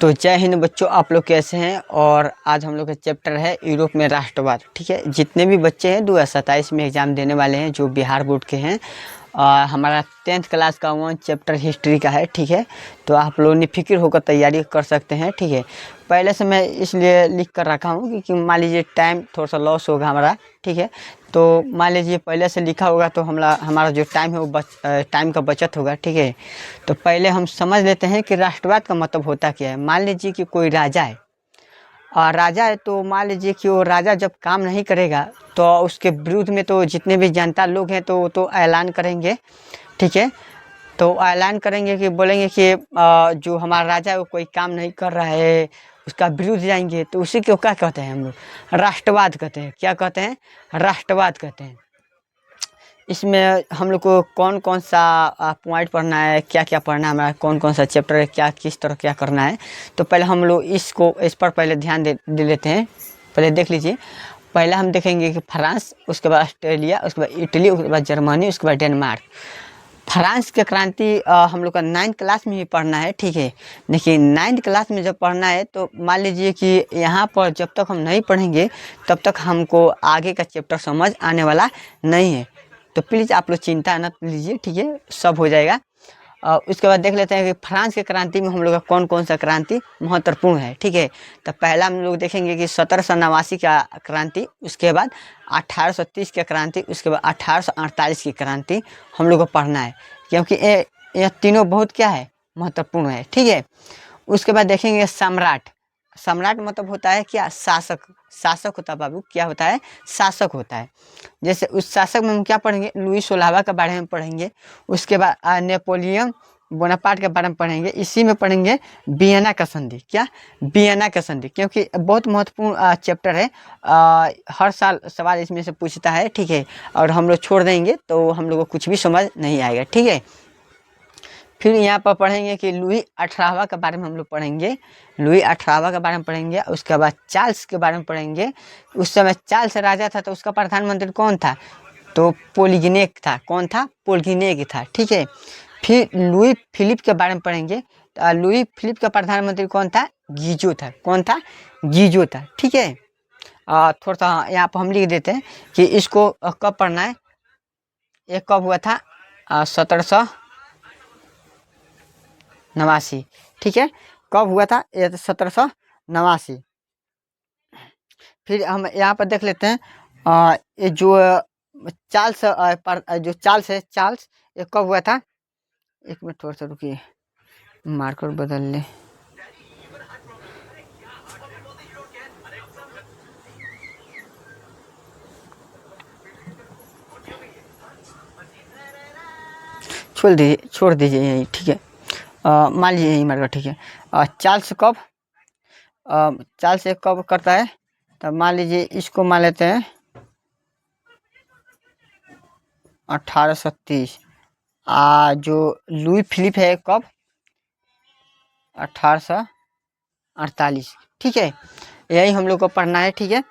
तो जय हिंद बच्चों, आप लोग कैसे हैं। और आज हम लोग का चैप्टर है यूरोप में राष्ट्रवाद। ठीक है, जितने भी बच्चे हैं 2027 में एग्ज़ाम देने वाले हैं जो बिहार बोर्ड के हैं, हमारा 10th क्लास का 1 चैप्टर हिस्ट्री का है। ठीक है, तो आप लोग निफिक्र होकर तैयारी कर सकते हैं। ठीक है, पहले से मैं इसलिए लिख कर रखा हूँ क्योंकि मान लीजिए टाइम थोड़ा सा लॉस होगा हमारा। ठीक है, तो मान लीजिए पहले से लिखा होगा तो हमारा जो टाइम है वो टाइम का बचत होगा। ठीक है, तो पहले हम समझ लेते हैं कि राष्ट्रवाद का मतलब होता क्या है। मान लीजिए कि कोई राजा है, और राजा है तो मान लीजिए कि वो राजा जब काम नहीं करेगा तो उसके विरुद्ध में तो जितने भी जनता लोग हैं तो ऐलान करेंगे। ठीक है, तो ऐलान करेंगे कि बोलेंगे कि जो हमारा राजा है वो कोई काम नहीं कर रहा है, उसका विरुद्ध जाएंगे। तो उसी को क्या कहते हैं हम लोग? राष्ट्रवाद कहते हैं। क्या कहते हैं? राष्ट्रवाद कहते हैं। इसमें हम लोग को कौन कौन सा पॉइंट पढ़ना है, क्या क्या पढ़ना है, हमारा कौन कौन सा चैप्टर है, क्या किस तरह क्या करना है। तो पहले हम लोग इस पर पहले ध्यान दे लेते हैं। पहले देख लीजिए, पहले हम देखेंगे कि फ्रांस, उसके बाद ऑस्ट्रेलिया, उसके बाद इटली, उसके बाद जर्मनी, उसके बाद डेनमार्क। फ्रांस की क्रांति हम लोग का 9th क्लास में ही पढ़ना है। ठीक है, देखिए 9th क्लास में जब पढ़ना है तो मान लीजिए कि यहाँ पर जब तक हम नहीं पढ़ेंगे तब तक हमको आगे का चैप्टर समझ आने वाला नहीं है। तो प्लीज़ आप लोग चिंता न लीजिए। ठीक है, सब हो जाएगा। उसके बाद देख लेते हैं कि फ्रांस की क्रांति में हम लोग का कौन कौन सा क्रांति महत्वपूर्ण है। ठीक है, तो पहला हम लोग देखेंगे कि 1789 का क्रांति, उसके बाद 1830 की क्रांति, उसके बाद 1848 की क्रांति हम लोग को पढ़ना है क्योंकि ये तीनों बहुत क्या है, महत्वपूर्ण है। ठीक है, उसके बाद देखेंगे सम्राट। सम्राट मतलब होता है क्या? शासक। शासक होता है बाबू, क्या होता है? शासक होता है। जैसे उस शासक में हम क्या पढ़ेंगे? लुई 16वां के बारे में पढ़ेंगे। उसके बाद नेपोलियन बोनापार्ट के बारे में पढ़ेंगे। इसी में पढ़ेंगे वियना का संधि। क्या? वियना का संधि, क्योंकि बहुत महत्वपूर्ण चैप्टर है। हर साल सवाल इसमें से पूछता है। ठीक है, और हम लोग छोड़ देंगे तो हम लोग को कुछ भी समझ नहीं आएगा। ठीक है, फिर यहाँ पर पढ़ेंगे कि लुई 18वां के बारे में हम लोग पढ़ेंगे। लुई 18वां के बारे में पढ़ेंगे। उसके बाद चार्ल्स के बारे में पढ़ेंगे। उस समय चार्ल्स राजा था तो उसका प्रधानमंत्री कौन था? तो पोलिगनेक था। कौन था? पोलिगनेक था। ठीक है, फिर लुई फिलिप के बारे में पढ़ेंगे। तो लुई फिलिप का प्रधानमंत्री कौन था? गीजो था। कौन था? गीजो था। ठीक है, थोड़ा सा यहाँ पर हम लिख देते हैं कि इसको कब पढ़ना है। ये कब हुआ था? 1789। ठीक है, कब हुआ था? ये 1789। फिर हम यहाँ पर देख लेते हैं ये जो चार्ल्स जो चार्ल्स है, चार्ल्स ये कब हुआ था? एक मिनट थोड़ा सा रुकिए, मार्कर बदल ले। छोड़ दीजिए यही। ठीक है, मान लीजिए यही मार्कर। ठीक है, चार्ल्स कब चार्ल्स ये कब करता है? तब मान लीजिए इसको मान लेते हैं 1830। जो लुई फिलिप है कब? 1848। ठीक है, यही हम लोग को पढ़ना है। ठीक है,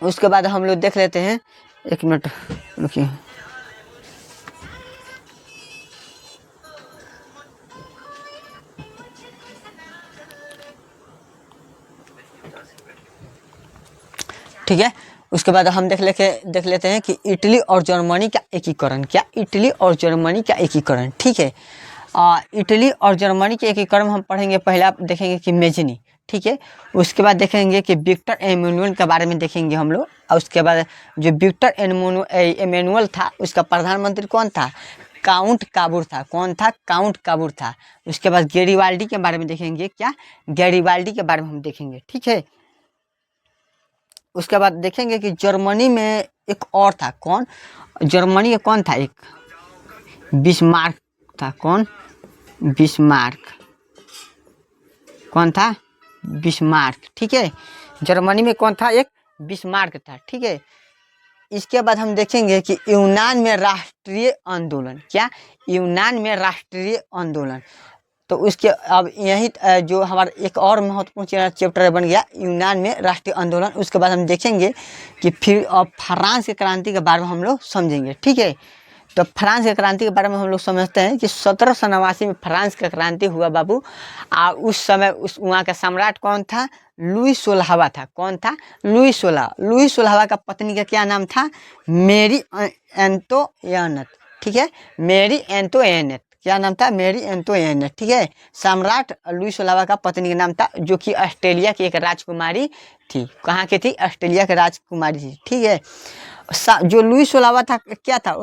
उसके बाद हम लोग देख लेते हैं, एक मिनट रुकिए। ठीक है, उसके बाद हम देख लेते हैं कि इटली और जर्मनी का एकीकरण। क्या? इटली और जर्मनी का एकीकरण। ठीक है, इटली और जर्मनी के एकीकरण हम पढ़ेंगे। पहले आप देखेंगे कि मेजनी। ठीक है, उसके बाद देखेंगे कि विक्टर एमेनुअल के बारे में देखेंगे हम लोग। और उसके बाद जो विक्टर एमेनुअल था उसका प्रधानमंत्री कौन था? काउंट काबूर था। कौन था? काउंट काबूर था। उसके बाद गैरीबाल्डी के बारे में देखेंगे। क्या? गैरीबाल्डी के बारे में हम देखेंगे। ठीक है, उसके बाद देखेंगे कि जर्मनी में एक और था। कौन? जर्मनी में कौन था? एक बिस्मार्क था। कौन? बिस्मार्क। कौन था? बिस्मार्क। ठीक है, जर्मनी में कौन था? एक बिस्मार्क था। ठीक है, इसके बाद हम देखेंगे कि यूनान में राष्ट्रीय आंदोलन। क्या? यूनान में राष्ट्रीय आंदोलन। तो उसके अब यही जो हमारा एक और महत्वपूर्ण चैप्टर बन गया यूनान में राष्ट्रीय आंदोलन। उसके बाद हम देखेंगे कि फिर अब फ्रांस की क्रांति के बारे में हम लोग समझेंगे। ठीक है, तो फ्रांस की क्रांति के बारे में हम लोग समझते हैं कि 1789 में फ्रांस का क्रांति हुआ बाबू। उस समय उस वहाँ का सम्राट कौन था? लुई 16वां था। कौन था? लुई 16। लुई 16वां का पत्नी का क्या नाम था? मेरी एंतोइनेट। ठीक है, मेरी एंतोइनेट। क्या नाम था? मेरी एंतोइनेट। ठीक है, सम्राट लुई 16वां का पत्नी का नाम था, जो कि ऑस्ट्रेलिया की एक राजकुमारी थी। कहाँ की थी? ऑस्ट्रेलिया की राजकुमारी थी। ठीक है, जो लुई 16वां था क्या था?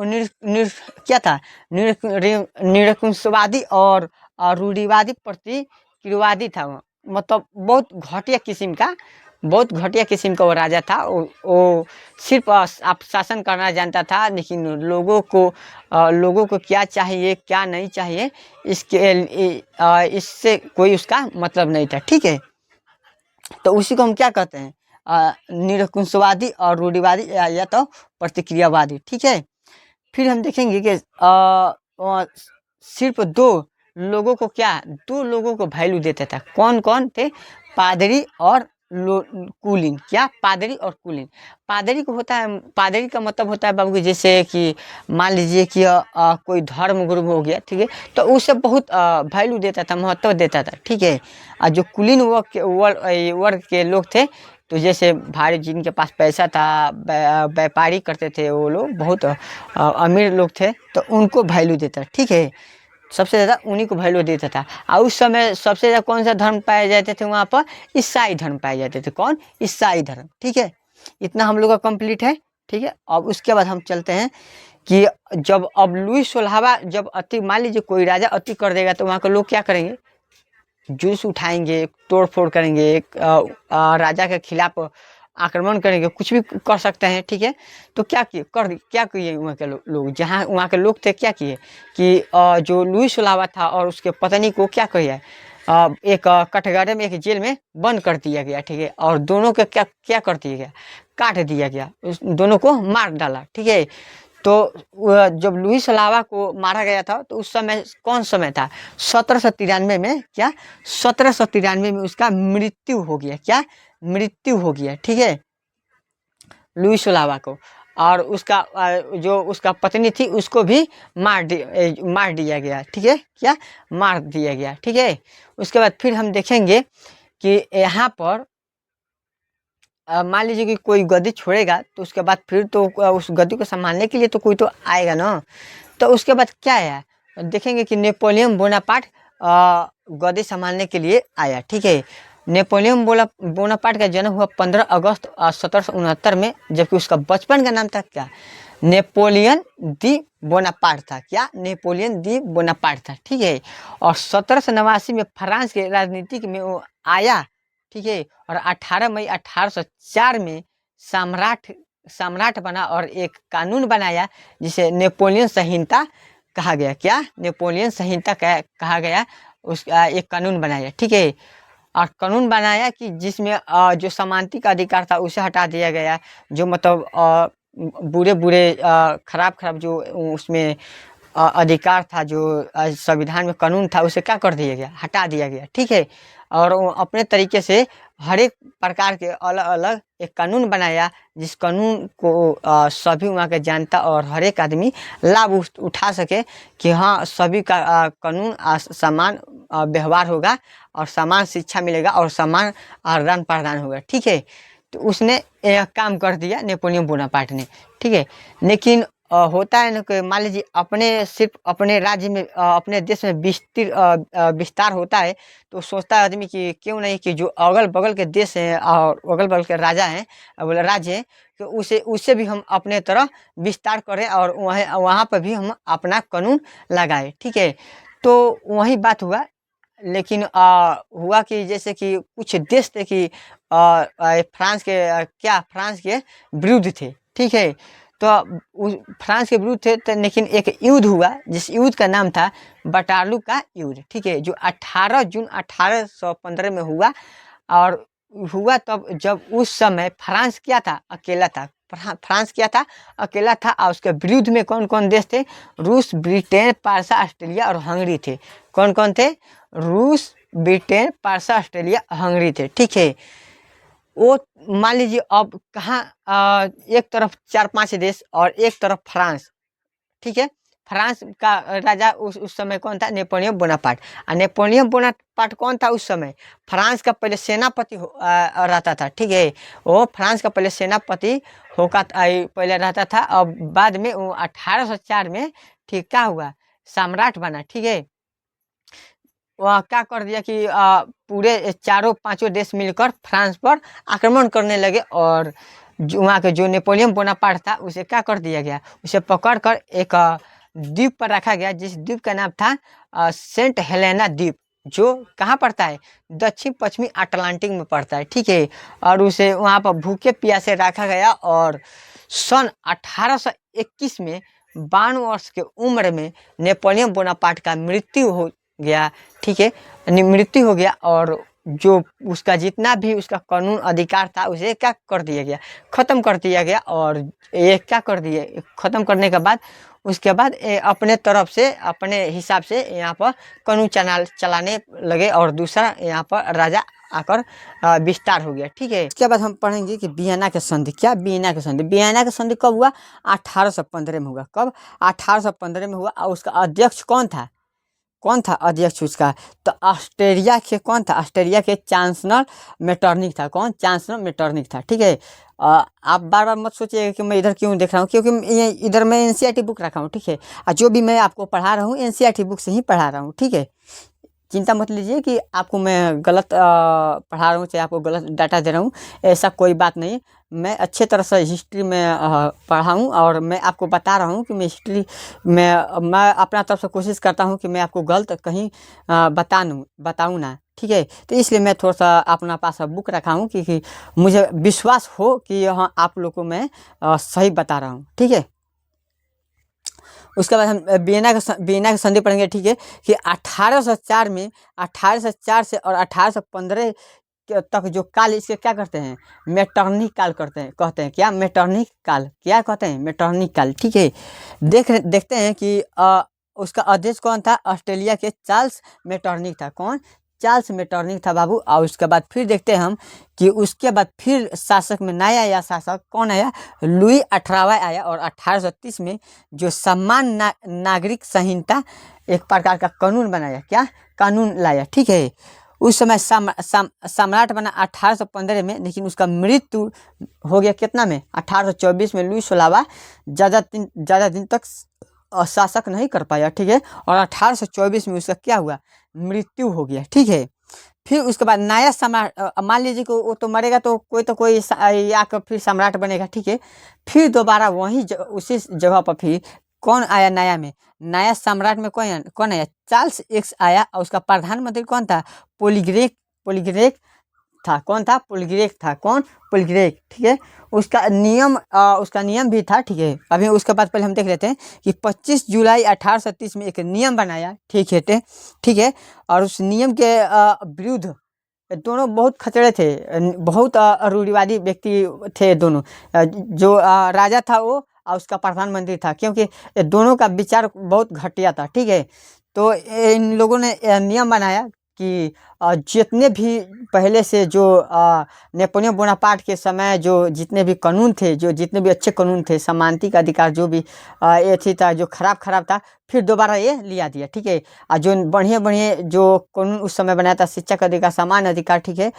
क्या था? निरंकुशवादी और रूढ़िवादी प्रतिक्रियावादी था वो। मतलब बहुत घटिया किस्म का वो राजा था। वो सिर्फ आप शासन करना जानता था, लेकिन लोगों को क्या चाहिए क्या नहीं चाहिए इससे कोई उसका मतलब नहीं था। ठीक है, तो उसी को हम क्या कहते हैं? निरंकुशवादी और रूढ़िवादी या तो प्रतिक्रियावादी। ठीक है, फिर हम देखेंगे कि सिर्फ दो लोगों को वैल्यू देता था। कौन कौन थे? पादरी और कुलीन। क्या? पादरी और कुलीन। पादरी का मतलब होता है बाबू, जैसे कि मान लीजिए कि कोई धर्म गुरु हो गया। ठीक है, तो उसे बहुत वैल्यू देता था, महत्व देता था। ठीक है, और जो कुलीन वर्ग के लोग थे, तो जैसे भारी जिनके पास पैसा था, व्यापारी करते थे, वो लोग बहुत अमीर लोग थे, तो उनको वैल्यू देता। ठीक है, सबसे ज़्यादा उन्हीं को वैल्यू देता था। और उस समय सबसे ज़्यादा कौन सा धर्म पाए जाते थे वहाँ पर? ईसाई धर्म पाए जाते थे। कौन? ईसाई धर्म। ठीक है, इतना हम लोग का कंप्लीट है। ठीक है, अब उसके बाद हम चलते हैं कि जब अब लुई 16वां जब अति, मान लीजिए कोई राजा अति कर देगा, तो वहाँ के लोग क्या करेंगे? जुलूस उठाएंगे, तोड़ फोड़ करेंगे, राजा के खिलाफ आक्रमण करेंगे, कुछ भी कर सकते हैं। ठीक है, तो क्या किए वहाँ के लोग, जहाँ वहाँ के लोग थे, क्या किए कि जो लुई 16वां था और उसके पत्नी को क्या किया? एक कटघरे में, एक जेल में बंद कर दिया गया। ठीक है, और दोनों के क्या कर दिया गया? काट दिया गया, उस दोनों को मार डाला। ठीक है, तो जब लुई 16वां को मारा गया था, तो उस समय कौन समय था? 1793 में। क्या? 1793 में उसका मृत्यु हो गया। क्या? मृत्यु हो गया। ठीक है, लुई 16वां को। और उसका जो उसका पत्नी थी, उसको भी मार दिया गया। ठीक है, क्या? मार दिया गया। ठीक है, उसके बाद फिर हम देखेंगे कि यहाँ पर मान लीजिए कि कोई गद्दी छोड़ेगा, तो उसके बाद फिर तो उस गद्दी को संभालने के लिए तो कोई तो आएगा ना। तो उसके बाद क्या है? देखेंगे कि नेपोलियन बोनापार्ट गद्दी संभालने के लिए आया। ठीक है, नेपोलियन बोनापार्ट का जन्म हुआ 15 अगस्त 1769 में, जबकि उसका बचपन का नाम था क्या? नेपोलियन दी बोनापार्ट था। क्या? नेपोलियन दी बोनापार्ट था। ठीक है, और 1789 में फ्रांस के राजनीतिक में वो आया। ठीक है, और 18 मई 1804 में सम्राट बना और एक कानून बनाया, जिसे नेपोलियन संहिता कहा गया। क्या? नेपोलियन संहिता कहा गया। एक कानून बनाया। ठीक है, और कानून बनाया कि जिसमें जो समानता का अधिकार था उसे हटा दिया गया। जो मतलब बुरे बुरे खराब जो उसमें अधिकार था, जो संविधान में कानून था, उसे क्या कर दिया गया? हटा दिया गया। ठीक है, और वो अपने तरीके से हर एक प्रकार के अलग अलग एक कानून बनाया, जिस कानून को सभी वहाँ के जनता और हर एक आदमी लाभ उठा सके, कि हाँ, सभी का कानून समान व्यवहार होगा, और समान शिक्षा मिलेगा, और समान आदान प्रदान होगा। ठीक है, तो उसने यह काम कर दिया नेपोलियन बोनापार्ट ने। ठीक है, लेकिन होता है ना कि मान लीजिए सिर्फ अपने राज्य में, अपने देश में विस्तार होता है, तो सोचता है आदमी कि क्यों नहीं कि जो अगल बगल के देश हैं और अगल बगल के राजा हैं, बोले राज्य हैं, तो उससे भी हम अपने तरह विस्तार करें, और वहाँ पर भी हम अपना कानून लगाए। ठीक है, तो वही बात हुआ। लेकिन हुआ कि जैसे कि कुछ देश थे कि फ्रांस के विरुद्ध थे। ठीक है, तो फ्रांस के विरुद्ध थे, तो लेकिन एक युद्ध हुआ, जिस युद्ध का नाम था वाटरलू का युद्ध। ठीक है, जो 18 जून 1815 में हुआ। और हुआ तब जब उस समय फ्रांस क्या था? अकेला था। फ्रांस क्या था? अकेला था, और उसके विरुद्ध में कौन कौन देश थे? रूस, ब्रिटेन, पारसा, ऑस्ट्रेलिया और हंगरी थे। कौन कौन थे? रूस, ब्रिटेन, पारसा, ऑस्ट्रेलिया, हंगरी थे। ठीक है, वो मान लीजिए अब कहाँ, एक तरफ 4-5 देश और एक तरफ फ्रांस। ठीक है। फ्रांस का राजा उस समय कौन था? Napoleon Bonaparte. और नेपोलियन बोनापार्ट कौन था उस समय? फ्रांस का पहले सेनापति रहता था, ठीक है। वो फ्रांस का पहले सेनापति होकर पहले रहता था, और बाद में वो 1804 में ठीक क्या हुआ? सम्राट बना, ठीक है। वह क्या कर दिया कि पूरे चारों पांचों देश मिलकर फ्रांस पर आक्रमण करने लगे, और वहाँ के जो नेपोलियन बोनापार्ट था उसे क्या कर दिया गया? उसे पकड़कर एक द्वीप पर रखा गया, जिस द्वीप का नाम था सेंट हेलेना द्वीप, जो कहाँ पड़ता है? दक्षिण पश्चिमी अटलांटिक में पड़ता है, ठीक है। और उसे वहाँ पर भूखे प्यासे रखा गया, और सन 1821 में 52 वर्ष के उम्र में नेपोलियन बोनापार्ट का मृत्यु हो गया, ठीक है। मृत्यु हो गया, और जो उसका जितना भी उसका कानून अधिकार था उसे क्या कर दिया गया? ख़त्म कर दिया गया। और ये क्या कर दिए? ख़त्म करने के बाद उसके बाद अपने तरफ से अपने हिसाब से यहाँ पर कानून चलाने लगे, और दूसरा यहाँ पर राजा आकर विस्तार हो गया, ठीक है। इसके बाद हम पढ़ेंगे कि वियना के संधि। क्या वियना के संधि? वियना के संधि कब हुआ? 1815 में हुआ। कब? 1815 में हुआ। और उसका अध्यक्ष कौन था? कौन था अध्यक्ष उसका? तो ऑस्ट्रेलिया के कौन था? ऑस्ट्रेलिया के चांसलर मेटरनिक था। कौन? चांसलर मेटरनिक था, ठीक है। आप बार बार मत सोचिएगा कि मैं इधर क्यों देख रहा हूँ, क्योंकि इधर मैं एनसीईआरटी बुक रखा हूँ, ठीक है। और जो भी मैं आपको पढ़ा रहा हूँ एनसीईआरटी बुक से ही पढ़ा रहा हूँ, ठीक है। चिंता मत लीजिए कि आपको मैं गलत पढ़ा रहा हूँ, चाहे आपको गलत डाटा दे रहा हूँ, ऐसा कोई बात नहीं। मैं अच्छे तरह से हिस्ट्री में पढ़ा हूँ, और मैं आपको बता रहा हूँ कि मैं हिस्ट्री में मैं अपना तरफ से कोशिश करता हूँ कि मैं आपको गलत कहीं बताऊँ ना, ठीक है। तो इसलिए मैं थोड़ा सा अपना पास बुक रखा हूँ कि मुझे विश्वास हो कि हाँ आप लोगों को मैं सही बता रहा हूँ, ठीक है। उसके बाद हम वियना का संधि पढ़ेंगे, ठीक है। कि 1804 में 1804 से और 1815 तक जो काल, इसके क्या करते हैं? मेटरनिक काल कहते हैं। क्या? मेटरनिक काल। क्या कहते हैं? मेटरनिक काल, ठीक है। देखते हैं कि उसका अध्यक्ष कौन था? ऑस्ट्रेलिया के चार्ल्स मेटरनिक था। कौन? चार्ल्स मेटरनिक था बाबू। और उसके बाद फिर देखते हैं हम कि उसके बाद फिर शासक में नया शासक कौन आया? लुई 18वां आया, और 1830 में जो समान नागरिक संहिता एक प्रकार का कानून बनाया। क्या? कानून लाया, ठीक है। उस समय सम्राट बना 1815 में, लेकिन उसका मृत्यु हो गया कितना में? 1824 में। लुई 16वां ज़्यादा दिन तक शासक नहीं कर पाया, ठीक है। और 1824 में उसका क्या हुआ? मृत्यु हो गया, ठीक है। फिर उसके बाद नया सम्राट, मान लीजिए कि वो तो मरेगा, तो कोई आकर फिर सम्राट बनेगा, ठीक है। फिर दोबारा वहीं उसी जगह पर फिर कौन आया नया में? नया सम्राट में कौन आया? चार्ल्स एक्स आया। और उसका प्रधानमंत्री कौन था? पोलिग्रेक था। कौन था? पोलिग्रेक था। कौन? पोलिग्रेक, ठीक है। उसका नियम भी था, ठीक है। अभी उसके बाद पहले हम देख लेते हैं कि 25 जुलाई 1830 में एक नियम बनाया, ठीक है। और उस नियम के विरुद्ध दोनों बहुत खतरे थे, बहुत रूढ़िवादी व्यक्ति थे दोनों। जो राजा था वो, और उसका प्रधानमंत्री था, क्योंकि ये दोनों का विचार बहुत घटिया था, ठीक है। तो इन लोगों ने नियम बनाया कि जितने भी पहले से जो नेपोलियन बोनापार्ट के समय जो जितने भी कानून थे, जो जितने भी अच्छे कानून थे, समानता का अधिकार, जो भी ये थी था, जो खराब था, फिर दोबारा ये लिया दिया, ठीक है। और जो बढ़िया जो कानून उस समय बनाया था, शिक्षा का अधिकार, समान अधिकार, ठीक है।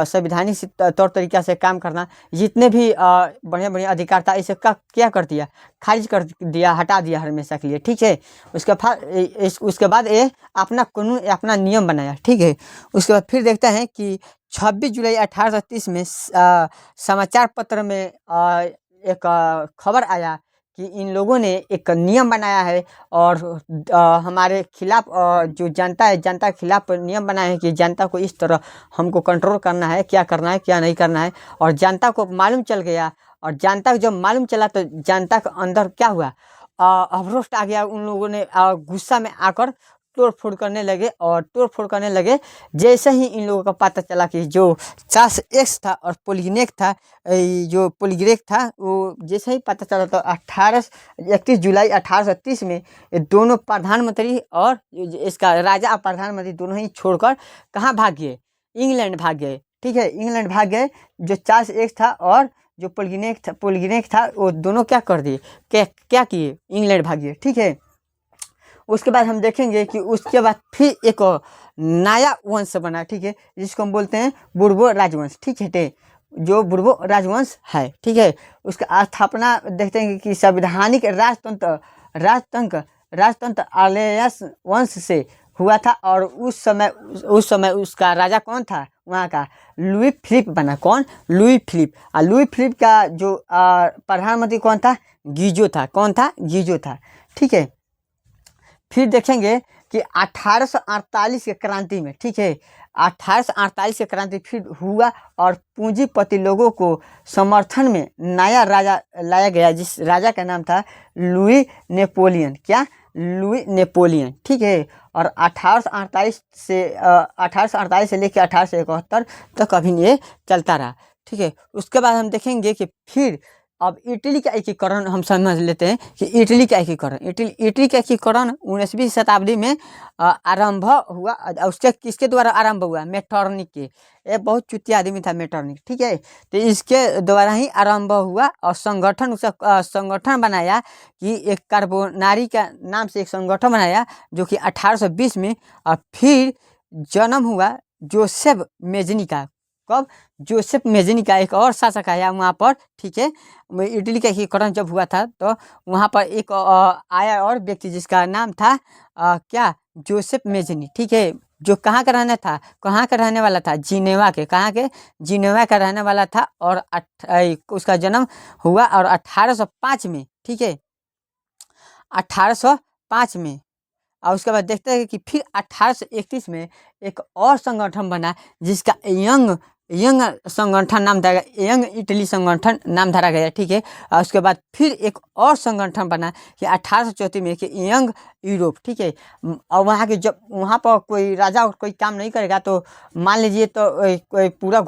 संवैधानिक तौर तरीका से काम करना, जितने भी बढ़िया अधिकार था, इसे क्या कर दिया? खारिज कर दिया, हटा दिया हमेशा के लिए, ठीक है। उसके बाद ये अपना कानून, अपना नियम बनाया, ठीक है। उसके बाद फिर देखते हैं कि 26 जुलाई 1830 में समाचार पत्र में एक खबर आया कि इन लोगों ने एक नियम बनाया है, और हमारे खिलाफ जो जनता है, जनता के खिलाफ नियम बनाए हैं कि जनता को इस तरह हमको कंट्रोल करना है, क्या करना है, क्या नहीं करना है। और जनता को मालूम चल गया, और जनता को जब मालूम चला तो जनता के अंदर क्या हुआ? आक्रोश आ गया। उन लोगों ने गुस्सा में आकर तोड़ फोड़ करने लगे। जैसे ही इन लोगों का पता चला कि जो चार्ल्स एक्स था और जो पोलिग्रेक था, वो जैसे ही पता चला तो 31 जुलाई 1830 में ये दोनों प्रधानमंत्री और इसका राजा और प्रधानमंत्री दोनों ही छोड़कर कहाँ भाग गए? इंग्लैंड भाग गए, ठीक है। इंग्लैंड भाग गए, जो चार्ल्स एक्स था और जो पोलगेनेक था वो दोनों क्या कर दिए, क्या किए, इंग्लैंड भागिए। ठीक है, उसके बाद हम देखेंगे कि उसके बाद फिर एक नया वंश बना, ठीक है, जिसको हम बोलते हैं बुर्बो राजवंश। ठीक है, जो बुर्बो राजवंश है। ठीक है, उसका स्थापना देखते हैं कि संवैधानिक राजतंत्र राजतंत्र आर्यस वंश से हुआ था। और उस समय उसका राजा कौन था, वहाँ का लुई फिलिप बना। कौन, लुई फिलिप। और लुई फिलिप का जो प्रधानमंत्री कौन था, गीजो था। कौन था, गीजो था। ठीक है, फिर देखेंगे कि 1848 के क्रांति में, ठीक है, 1848 के क्रांति फिर हुआ और पूंजीपति लोगों को समर्थन में नया राजा लाया गया, जिस राजा का नाम था लुई नेपोलियन। क्या, लुई नेपोलियन। ठीक है, और 1848 से लेकर 1871 तक अभी ये चलता रहा। ठीक है, उसके बाद हम देखेंगे कि फिर अब इटली का एकीकरण हम समझ लेते हैं कि इटली का एकीकरण, इटली का एकीकरण 19वीं शताब्दी में आरंभ हुआ। उसके किसके द्वारा आरंभ हुआ, मेटरनिक के। ये बहुत चुतिया आदमी था मेटरनिक। ठीक है, तो इसके द्वारा ही आरंभ हुआ और संगठन, उसका संगठन बनाया कि एक कार्बोनारी का नाम से एक संगठन बनाया, जो कि 1820 में। और फिर जन्म हुआ जोसेफ मेजनी का। कब, जोसेफ मेजनी का एक और शासक आया वहाँ पर। ठीक है, इटली का एकीकरण जब हुआ था तो वहाँ पर एक आया और व्यक्ति जिसका नाम था क्या, जोसेफ मेजनी। ठीक है, जो कहाँ का रहने था, कहाँ का रहने वाला था, जिनेवा के। कहाँ के, जिनेवा का रहने वाला था। और उसका जन्म हुआ और 1805 में। ठीक है, 1805 में। और उसके बाद देखते हैं कि फिर 1831 में एक और संगठन बना, जिसका यंग संगठन नाम धरा, यंग इटली संगठन नाम धरा गया। ठीक है, और उसके बाद फिर एक और संगठन बना कि 1834 में कि यंग यूरोप। ठीक है, और वहाँ के जब वहाँ पर कोई राजा और कोई काम नहीं करेगा तो मान लीजिए तो कोई पूरा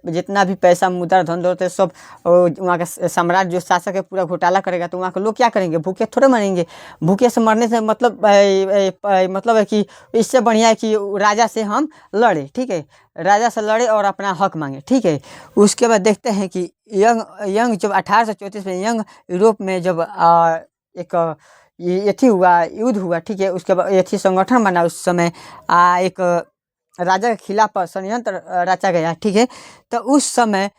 जितना भी पैसा मुद्रा धन दौलत है सब वहाँ का सम्राट जो शासक है पूरा घोटाला करेगा, तो वहाँ के लोग क्या करेंगे, भूखे थोड़े मरेंगे। भूखे से मरने से मतलब मतलब है कि इससे बढ़िया है कि राजा से हम लड़े। ठीक है, राजा से लड़े और अपना हक मांगे। ठीक है, उसके बाद देखते हैं कि यंग जब 1834 में यंग यूरोप में जब एक ये हुआ, युद्ध हुआ। ठीक है, उसके बाद ये संगठन बना। उस समय एक राजा के खिलाफ षड्यंत्र रचा गया। ठीक है, तो उस समय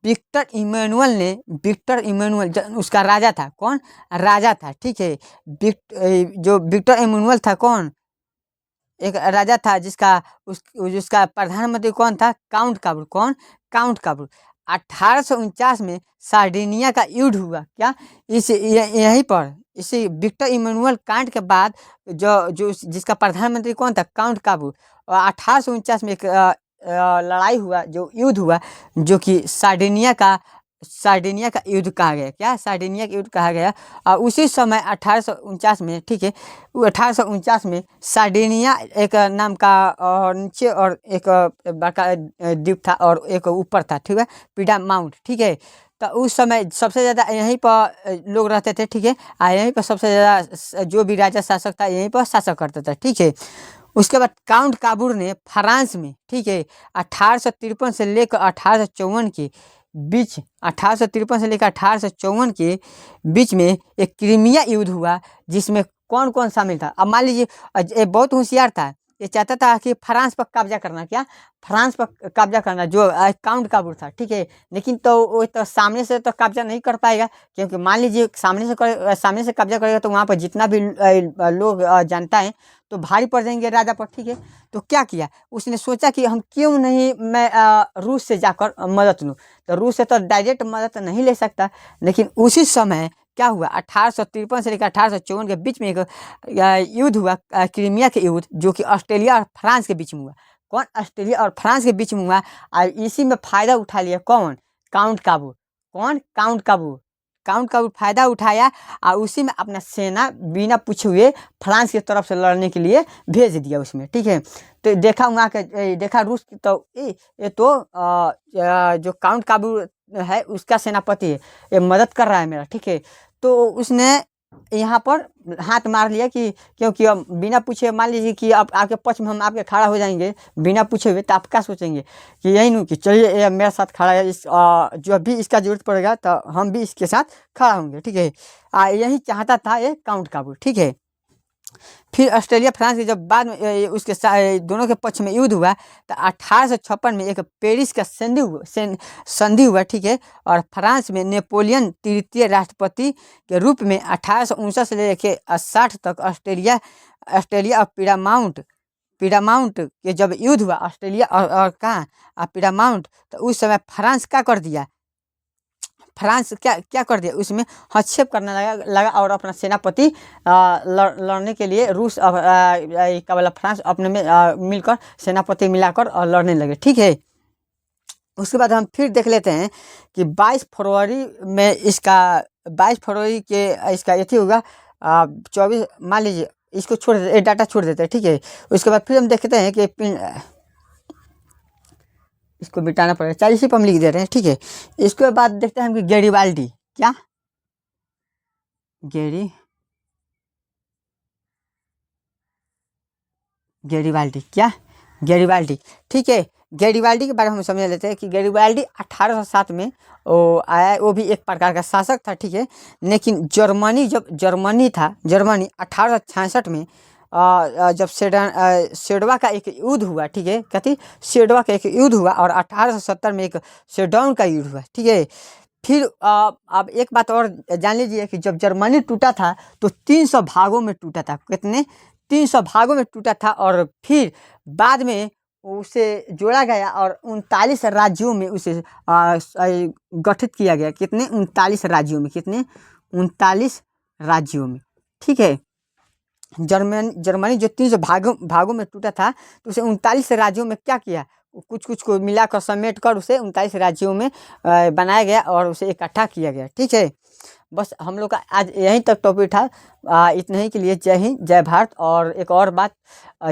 विक्टर इमैनुअल उसका राजा था। कौन, राजा था। ठीक है, जो विक्टर इमैनुअल था, कौन, एक राजा था जिसका प्रधानमंत्री कौन था, काउंट काबूल। कौन, काउंट काबूल। 1849 में सार्डिनिया का युद्ध हुआ। क्या, यहीं पर इसी विक्टर इमैनुअल कांट के बाद जो जिसका प्रधानमंत्री कौन था, काउंट काबूल। और 1849 में एक लड़ाई हुआ, जो युद्ध हुआ, जो कि सार्डिनिया का युद्ध कहा गया। क्या, सार्डिनिया का युद्ध कहा गया। और उसी समय 1849 में, ठीक है, 1849 में सार्डिनिया एक नाम का नीचे और एक बड़ा द्वीप था और एक ऊपर था। ठीक है, पीडा माउंट। ठीक है, तो उस समय सबसे ज़्यादा यहीं पर लोग रहते थे। ठीक है, यहीं पर सबसे ज़्यादा जो भी राजा शासक था यहीं पर शासक करता था। ठीक है, उसके बाद काउंट काबूल ने फ्रांस में, ठीक है, 1853 से लेकर 1854 के बीच, 1853 से लेकर 1854 के बीच में एक क्रीमिया युद्ध हुआ, जिसमें कौन कौन शामिल था। अब मान लीजिए ये बहुत होशियार था, ये चाहता था कि फ्रांस पर कब्जा करना। क्या, फ्रांस पर कब्जा करना, जो काउंट काबूल था। ठीक है, लेकिन तो वो तो सामने से तो कब्जा नहीं कर पाएगा, क्योंकि मान लीजिए सामने से कब्जा करेगा तो वहाँ पर जितना भी लोग जनता है तो भारी पड़ जाएंगे राजा पर। ठीक है, तो क्या किया उसने, सोचा कि हम क्यों नहीं मैं रूस से जाकर मदद लूँ। तो रूस से तो डायरेक्ट मदद नहीं ले सकता, लेकिन उसी समय क्या हुआ, 1853 से लेकर 1854 के बीच में एक युद्ध हुआ, क्रीमिया के युद्ध, जो कि ऑस्ट्रेलिया और फ्रांस के बीच में हुआ। कौन, ऑस्ट्रेलिया और फ्रांस के बीच में हुआ। और इसी में फायदा उठा लिया कौन, काउंट काबूल। कौन, काउंट काबूल फायदा उठाया और उसी में अपना सेना बिना पूछे हुए फ्रांस की तरफ से लड़ने के लिए भेज दिया उसमें। ठीक है, तो देखा वहाँ के देखा रूस तो ये तो जो काउंट काबूल है उसका सेनापति है, ये मदद कर रहा है मेरा। ठीक है, तो उसने यहाँ पर हाथ मार लिया कि क्योंकि अब बिना पूछे मान लीजिए कि अब आपके पक्ष में हम आपके खड़ा हो जाएंगे बिना पूछे हुए, तो आप क्या सोचेंगे कि यही नहीं कि चलिए ये मेरे साथ खड़ा है, जो भी इसका जरूरत पड़ेगा तो हम भी इसके साथ खड़ा होंगे, ठीक है। यही चाहता था ये काउंट काबूल, ठीक है। फिर ऑस्ट्रेलिया फ्रांस के जब बाद में उसके दोनों के पक्ष में युद्ध हुआ, तो 1856 में एक पेरिस का संधि हुआ, ठीक है। और फ्रांस में नेपोलियन तृतीय राष्ट्रपति के रूप में 1859 से लेकर 60 तक ऑस्ट्रेलिया और पिरामाउंट के जब युद्ध हुआ ऑस्ट्रेलिया और कहाँ पिरामाउंट, तो उस समय फ्रांस क्या कर दिया, फ्रांस क्या क्या कर दिया, उसमें हस्तक्षेप करने लगा और अपना सेनापति लड़ने के लिए रूस क्या बोला फ्रांस अपने में मिलकर सेनापति मिलाकर और लड़ने लगे, ठीक है। उसके बाद हम फिर देख लेते हैं कि 22 फरवरी में इसका 22 फरवरी के इसका यही होगा 24, मान लीजिए इसको छोड़ देते, ये डाटा छोड़ देते हैं, ठीक है। उसके बाद फिर हम देखते हैं कि इसको मिटाना पड़ेगा, 40 पर हम लिख दे रहे हैं, ठीक है। इसके बाद देखते हैं हम कि गैरीबाल्डी क्या गैरीबाल्डी, ठीक है। गैरीबाल्डी के बारे में हम समझ लेते हैं कि गैरीबाल्डी 1807 में वो आया, वो भी एक प्रकार का शासक था, ठीक है। लेकिन जर्मनी 1866 में जब सेडवा का एक युद्ध हुआ, ठीक है, कहती सेडवा का एक युद्ध हुआ और 1870 में एक सेडाउन का युद्ध हुआ, ठीक है। फिर अब एक बात और जान लीजिए कि जब जर्मनी टूटा था तो 300 भागों में टूटा था, कितने 300 भागों में टूटा था। और फिर बाद में उसे जोड़ा गया और 39 राज्यों में उसे गठित किया गया, कितने 39 राज्यों में, कितने 39 राज्यों में, ठीक है। जर्मनी जो 300 भागों में टूटा था, तो उसे 39 राज्यों में क्या किया, कुछ को मिलाकर समेट कर उसे 39 राज्यों में बनाया गया और उसे इकट्ठा किया गया, ठीक है। बस हम लोग का आज यहीं तक टॉपिक था। इतने ही के लिए जय हिंद जय भारत। और एक और बात,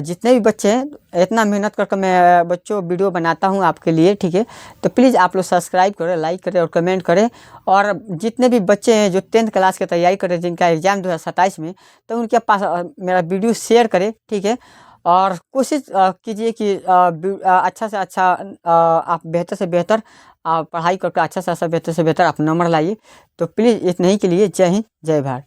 जितने भी बच्चे हैं, इतना मेहनत करके मैं बच्चों वीडियो बनाता हूँ आपके लिए, ठीक है। तो प्लीज़ आप लोग सब्सक्राइब करें, लाइक करें और कमेंट करें। और जितने भी बच्चे हैं जो 10th क्लास की तैयारी करें, जिनका एग्ज़ाम 2027 में, तो उनके पास मेरा वीडियो शेयर करें, ठीक है। और कोशिश कीजिए कि अच्छा से अच्छा आप बेहतर से बेहतर पढ़ाई करके अच्छा से अच्छा बेहतर से बेहतर आप नंबर लाइए। तो प्लीज़ इतने ही के लिए जय हिंद जय भारत।